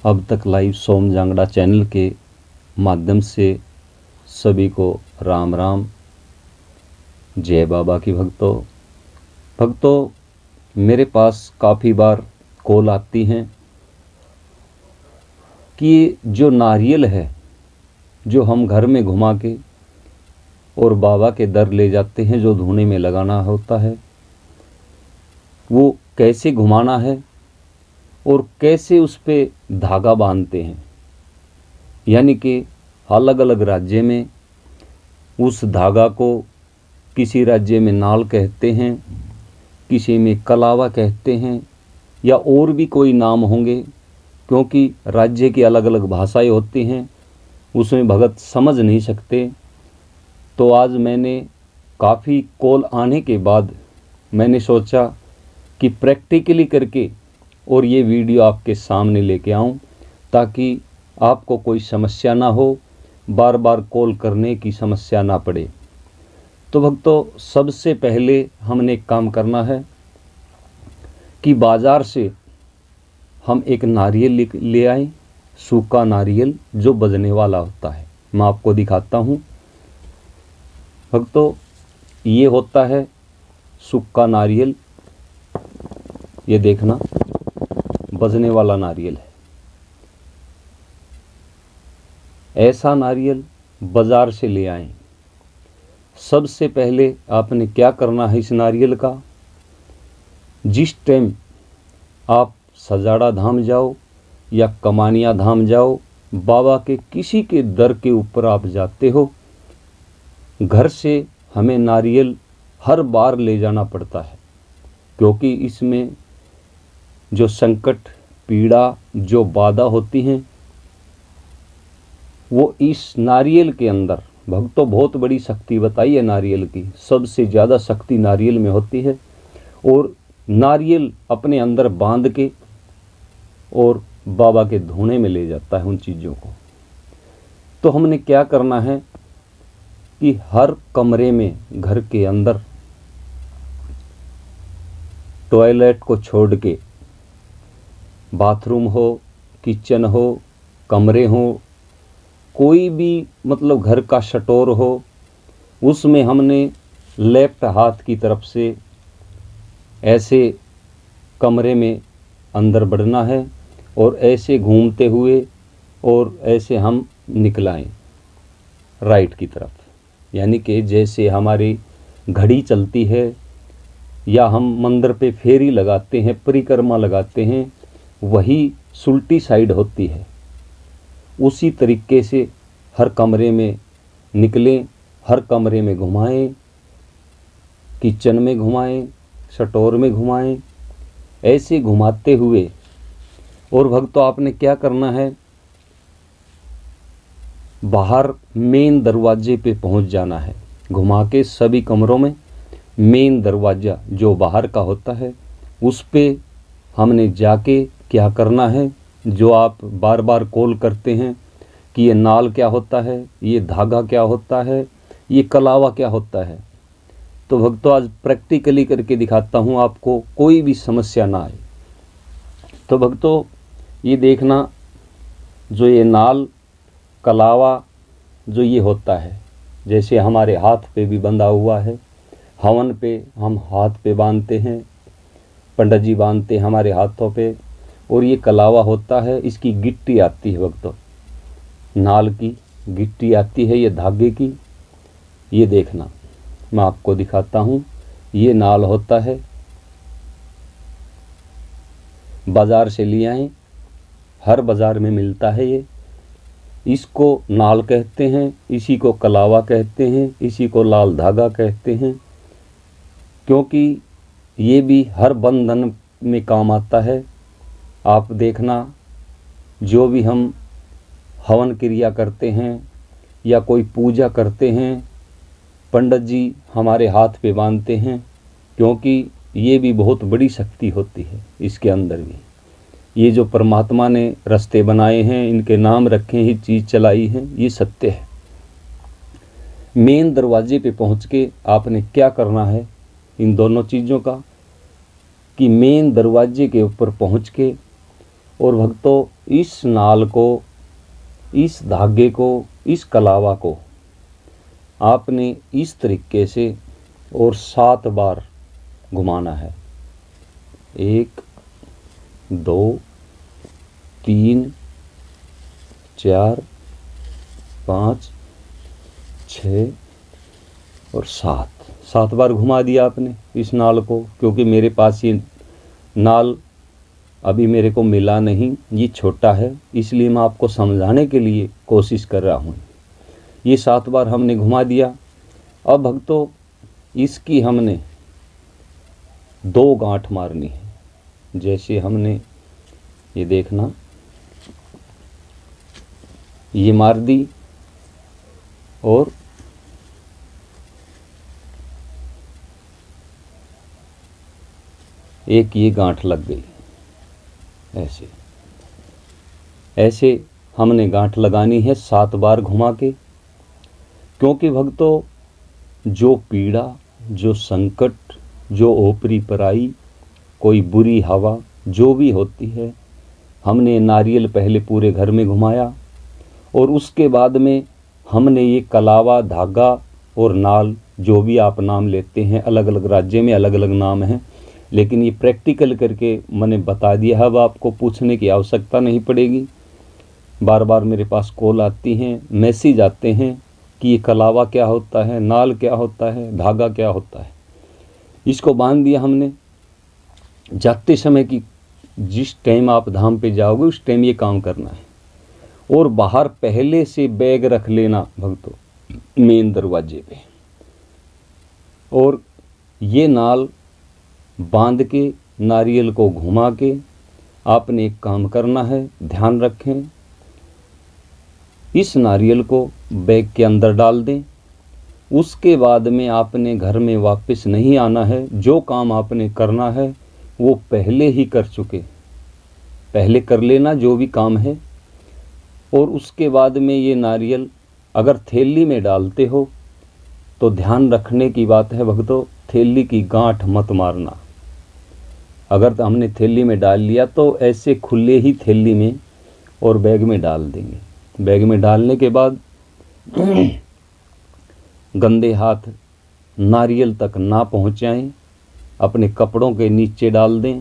अब तक लाइव सोम जांगड़ा चैनल के माध्यम से सभी को राम राम। जय बाबा की भक्तों मेरे पास काफ़ी बार कॉल आती हैं कि जो नारियल है जो हम घर में घुमा के और बाबा के दर ले जाते हैं, जो धूने में लगाना होता है, वो कैसे घुमाना है और कैसे उस पे धागा बांधते हैं। यानी कि अलग अलग राज्य में उस धागा को किसी राज्य में नाल कहते हैं, किसी में कलावा कहते हैं, या और भी कोई नाम होंगे, क्योंकि राज्य की अलग अलग भाषाएं होती हैं, उसमें भगत समझ नहीं सकते। तो आज मैंने काफ़ी कॉल आने के बाद मैंने सोचा कि प्रैक्टिकली करके और ये वीडियो आपके सामने लेके आऊं, ताकि आपको कोई समस्या ना हो, बार बार कॉल करने की समस्या ना पड़े। तो भक्तों, सबसे पहले हमने एक काम करना है कि बाज़ार से हम एक नारियल ले आए, सूखा नारियल जो बजने वाला होता है। मैं आपको दिखाता हूँ भक्तों, ये होता है सूखा नारियल। ये देखना, बजने वाला नारियल है। ऐसा नारियल बाज़ार से ले आएं। सबसे पहले आपने क्या करना है, इस नारियल का जिस टाइम आप सजाड़ा धाम जाओ या कमानिया धाम जाओ, बाबा के किसी के दर के ऊपर आप जाते हो, घर से हमें नारियल हर बार ले जाना पड़ता है, क्योंकि इसमें जो संकट, पीड़ा, जो बाधा होती हैं, वो इस नारियल के अंदर। भक्तों, बहुत बड़ी शक्ति बताई है नारियल की, सबसे ज़्यादा शक्ति नारियल में होती है। और नारियल अपने अंदर बांध के और बाबा के धूने में ले जाता है उन चीज़ों को। तो हमने क्या करना है कि हर कमरे में, घर के अंदर, टॉयलेट को छोड़ के, बाथरूम हो, किचन हो, कमरे हो, कोई भी मतलब घर का शटोर हो, उसमें हमने लेफ्ट हाथ की तरफ से ऐसे कमरे में अंदर बढ़ना है और ऐसे घूमते हुए और ऐसे हम निकलाएं राइट की तरफ। यानी कि जैसे हमारी घड़ी चलती है या हम मंदिर पे फेरी लगाते हैं, परिक्रमा लगाते हैं, वही सुल्टी साइड होती है। उसी तरीके से हर कमरे में निकलें, हर कमरे में घुमाएं, किचन में घुमाएं, स्टोर में घुमाएं, ऐसे घुमाते हुए। और भक्तों, आपने क्या करना है, बाहर मेन दरवाजे पे पहुंच जाना है। घुमा के सभी कमरों में मेन दरवाज़ा जो बाहर का होता है, उस पे हमने जाके क्या करना है, जो आप बार बार कॉल करते हैं कि ये नाल क्या होता है, ये धागा क्या होता है, ये कलावा क्या होता है। तो भक्तों, आज प्रैक्टिकली करके दिखाता हूँ आपको, कोई भी समस्या ना आए। तो भक्तों, ये देखना, जो ये नाल, कलावा जो ये होता है, जैसे हमारे हाथ पे भी बंधा हुआ है, हवन पे हम हाथ पे बांधते हैं, पंडित जी बांधते हैं हमारे हाथों पे। और ये कलावा होता है, इसकी गिट्टी आती है भक्तों, नाल की गिट्टी आती है, ये धागे की। ये देखना, मैं आपको दिखाता हूँ, ये नाल होता है, बाज़ार से ले आएं, हर बाज़ार में मिलता है ये। इसको नाल कहते हैं, इसी को कलावा कहते हैं, इसी को लाल धागा कहते हैं, क्योंकि ये भी हर बंधन में काम आता है। आप देखना, जो भी हम हवन क्रिया करते हैं या कोई पूजा करते हैं, पंडित जी हमारे हाथ पे बांधते हैं, क्योंकि ये भी बहुत बड़ी शक्ति होती है इसके अंदर भी। ये जो परमात्मा ने रास्ते बनाए हैं, इनके नाम रखे हैं, चीज़ चलाई हैं, ये सत्य है। मेन दरवाजे पे पहुंच के आपने क्या करना है, इन दोनों चीज़ों का, कि मेन दरवाजे के ऊपर पहुंच के और भक्तों, इस नाल को, इस धागे को, इस कलावा को आपने इस तरीके से और 7 बार घुमाना है। 1 2 3 4 5 6 और 7 बार घुमा दिया आपने इस नाल को। क्योंकि मेरे पास ये नाल अभी मेरे को मिला नहीं, ये छोटा है, इसलिए मैं आपको समझाने के लिए कोशिश कर रहा हूँ। ये 7 बार हमने घुमा दिया। अब भक्तों, इसकी हमने 2 गांठ मारनी है। जैसे हमने ये देखना, ये मार दी और एक ये गांठ लग गई। ऐसे हमने गांठ लगानी है 7 बार घुमा के। क्योंकि भक्तों, जो पीड़ा, जो संकट, जो ओपरी पराई, कोई बुरी हवा जो भी होती है, हमने नारियल पहले पूरे घर में घुमाया और उसके बाद में हमने ये कलावा, धागा और नाल, जो भी आप नाम लेते हैं, अलग अलग राज्य में अलग अलग नाम हैं, लेकिन ये प्रैक्टिकल करके मैंने बता दिया है। अब आपको पूछने की आवश्यकता नहीं पड़ेगी। बार बार मेरे पास कॉल आती हैं, मैसेज आते हैं कि ये कलावा क्या होता है, नाल क्या होता है, धागा क्या होता है। इसको बांध दिया हमने। जाते समय की जिस टाइम आप धाम पे जाओगे उस टाइम ये काम करना है। और बाहर पहले से बैग रख लेना भक्तों, मेन दरवाजे पे। और ये नाल बांध के, नारियल को घुमा के आपने एक काम करना है। ध्यान रखें, इस नारियल को बैग के अंदर डाल दें। उसके बाद में आपने घर में वापस नहीं आना है। जो काम आपने करना है वो पहले ही कर चुके, पहले कर लेना जो भी काम है। और उसके बाद में ये नारियल अगर थैली में डालते हो तो ध्यान रखने की बात है भक्तों, थैली की गांठ मत मारना। अगर हमने थैली में डाल लिया तो ऐसे खुले ही थैली में और बैग में डाल देंगे। बैग में डालने के बाद गंदे हाथ नारियल तक ना पहुंचाएं, अपने कपड़ों के नीचे डाल दें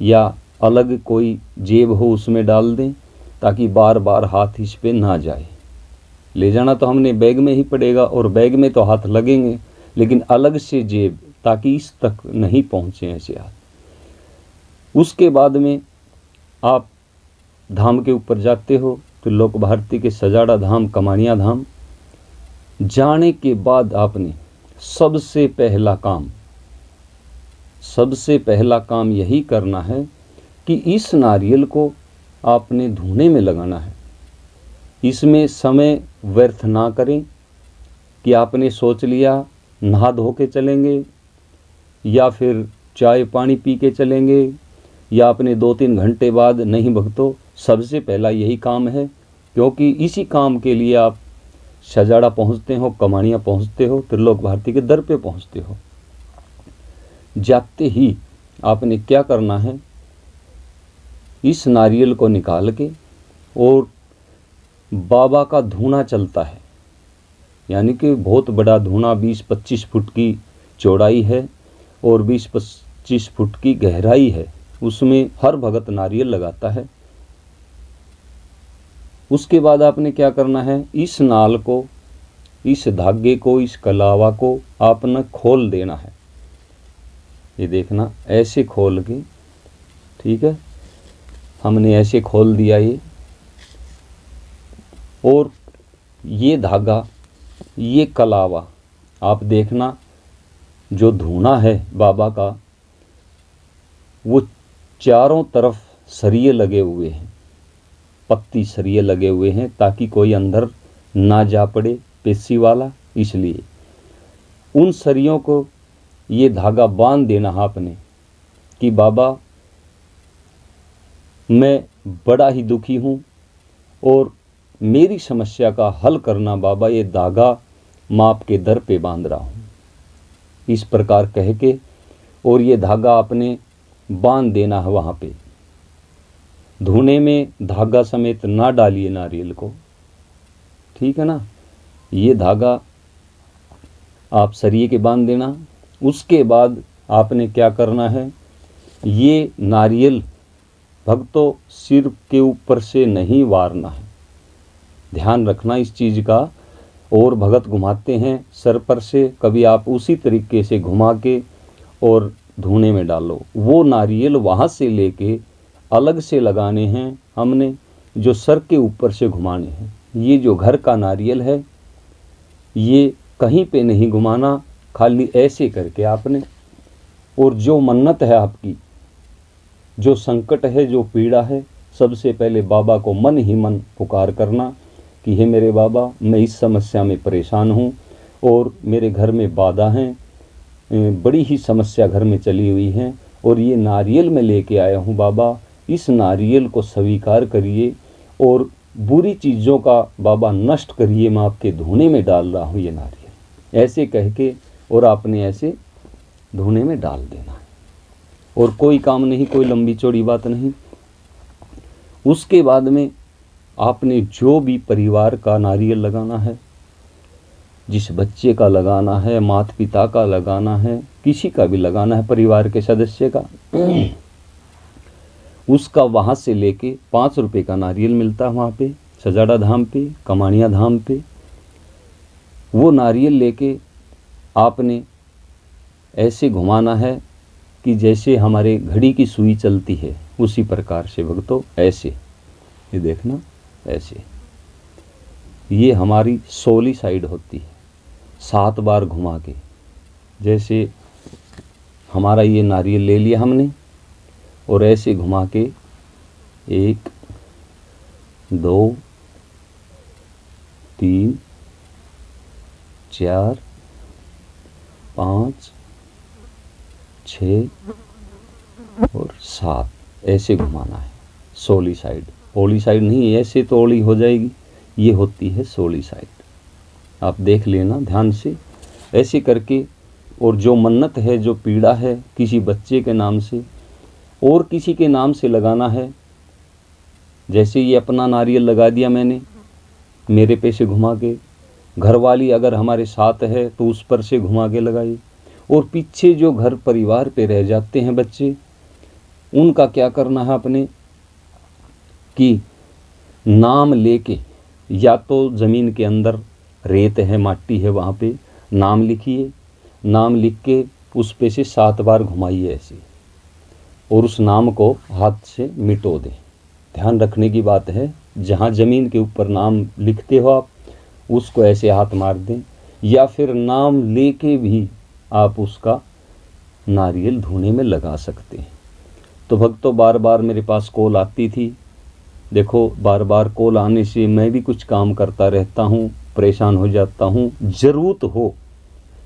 या अलग कोई जेब हो उसमें डाल दें, ताकि बार बार हाथ इस पे ना जाए। ले जाना तो हमने बैग में ही पड़ेगा और बैग में तो हाथ लगेंगे, लेकिन अलग से जेब, ताकि इस तक नहीं पहुँचे ऐसे हाथ। उसके बाद में आप धाम के ऊपर जाते हो तो लोक भारती के सजाड़ा धाम, कमानिया धाम जाने के बाद आपने सबसे पहला काम यही करना है कि इस नारियल को आपने धुने में लगाना है। इसमें समय व्यर्थ ना करें कि आपने सोच लिया नहा धो के चलेंगे या फिर चाय पानी पी के चलेंगे या अपने 2-3 घंटे बाद। नहीं भक्तों, सबसे पहला यही काम है। क्योंकि इसी काम के लिए आप सजाड़ा पहुंचते हो, कमानिया पहुंचते हो, त्रिलोक भारती के दर पे पहुंचते हो। जाते ही आपने क्या करना है, इस नारियल को निकाल के, और बाबा का धूना चलता है, यानी कि बहुत बड़ा धूना 20-25 फुट की चौड़ाई है और 20-25 फुट की गहराई है। उसमें हर भगत नारियल लगाता है। उसके बाद आपने क्या करना है, इस नाल को, इस धागे को, इस कलावा को आपने खोल देना है। ये देखना, ऐसे खोल के, ठीक है, हमने ऐसे खोल दिया ये। और ये धागा, ये कलावा, आप देखना जो धूना है बाबा का, वो चारों तरफ सरिये लगे हुए हैं, पत्ती सरिये लगे हुए हैं, ताकि कोई अंदर ना जा पड़े पेशी वाला। इसलिए उन सरियों को ये धागा बांध देना आपने कि बाबा मैं बड़ा ही दुखी हूँ और मेरी समस्या का हल करना बाबा, ये धागा मैं आपके दर पे बांध रहा हूँ, इस प्रकार कह के। और ये धागा आपने बांध देना है वहाँ पे। धुने में धागा समेत ना डालिए नारियल को, ठीक है ना। ये धागा आप सरिये के बांध देना। उसके बाद आपने क्या करना है, ये नारियल भक्तों सिर के ऊपर से नहीं वारना है, ध्यान रखना इस चीज़ का। और भगत घुमाते हैं सर पर से, कभी आप उसी तरीके से घुमा के और धुने में डालो। वो नारियल वहाँ से लेके अलग से लगाने हैं हमने, जो सर के ऊपर से घुमाने हैं। ये जो घर का नारियल है ये कहीं पे नहीं घुमाना, खाली ऐसे करके आपने। और जो मन्नत है आपकी, जो संकट है, जो पीड़ा है, सबसे पहले बाबा को मन ही मन पुकार करना कि हे मेरे बाबा, मैं इस समस्या में परेशान हूँ और मेरे घर में बाधा हैं, बड़ी ही समस्या घर में चली हुई है, और ये नारियल मैं लेके आया हूँ बाबा, इस नारियल को स्वीकार करिए और बुरी चीज़ों का बाबा नष्ट करिए, मैं आपके धुने में डाल रहा हूँ ये नारियल, ऐसे कह के और आपने ऐसे धुने में डाल देना है। और कोई काम नहीं, कोई लंबी चौड़ी बात नहीं। उसके बाद में आपने जो भी परिवार का नारियल लगाना है, जिस बच्चे का लगाना है, माता पिता का लगाना है, किसी का भी लगाना है, परिवार के सदस्य का, उसका वहाँ से लेके 5 रुपये का नारियल मिलता है वहाँ पे सजाड़ा धाम पे, कमानिया धाम पे। वो नारियल लेके आपने ऐसे घुमाना है कि जैसे हमारे घड़ी की सुई चलती है उसी प्रकार से भक्तों, ऐसे ये देखना, ऐसे ये हमारी सोली साइड होती है। 7 बार घुमा के, जैसे हमारा ये नारियल ले लिया हमने और ऐसे घुमा के 1 2 3 4 5 6 और 7 ऐसे घुमाना है सोली साइड। ओली साइड नहीं, ऐसे तो ओली हो जाएगी, ये होती है सोली साइड। आप देख लेना ध्यान से, ऐसे करके। और जो मन्नत है, जो पीड़ा है, किसी बच्चे के नाम से और किसी के नाम से लगाना है। जैसे ये अपना नारियल लगा दिया मैंने मेरे पे से घुमा के, घरवाली अगर हमारे साथ है तो उस पर से घुमा के लगाइए। और पीछे जो घर परिवार पे रह जाते हैं बच्चे, उनका क्या करना है अपने, कि नाम लेके, या तो ज़मीन के अंदर रेत है, माटी है, वहाँ पे नाम लिखिए। नाम लिख के उस पे से 7 बार घुमाइए ऐसे, और उस नाम को हाथ से मिटो दें। ध्यान रखने की बात है, जहाँ ज़मीन के ऊपर नाम लिखते हो आप, उसको ऐसे हाथ मार दें, या फिर नाम लेके भी आप उसका नारियल धुने में लगा सकते हैं। तो भक्तों, बार बार मेरे पास कॉल आती थी। देखो, बार बार कॉल आने से मैं भी कुछ काम करता रहता हूँ, परेशान हो जाता हूँ। ज़रूरत हो,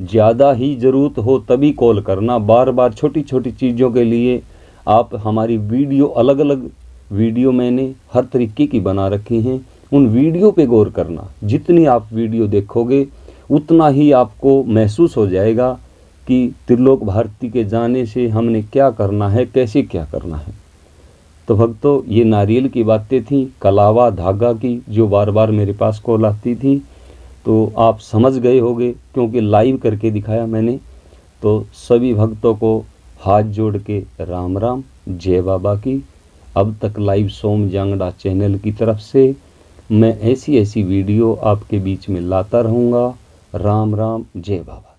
ज़्यादा ही ज़रूरत हो तभी कॉल करना। बार बार छोटी छोटी चीज़ों के लिए आप हमारी वीडियो, अलग अलग वीडियो मैंने हर तरीके की बना रखी हैं, उन वीडियो पे गौर करना। जितनी आप वीडियो देखोगे उतना ही आपको महसूस हो जाएगा कि त्रिलोक भारती के जाने से हमने क्या करना है, कैसे क्या करना है। तो भक्तों, ये नारियल की बातें थी, कलावा धागा की, जो बार बार मेरे पास कॉल आती थी। तो आप समझ गए होंगे, क्योंकि लाइव करके दिखाया मैंने। तो सभी भक्तों को हाथ जोड़ के राम राम, जय बाबा की। अब तक लाइव सोम जांगड़ा चैनल की तरफ से मैं ऐसी ऐसी वीडियो आपके बीच में लाता रहूँगा। राम राम, जय बाबा।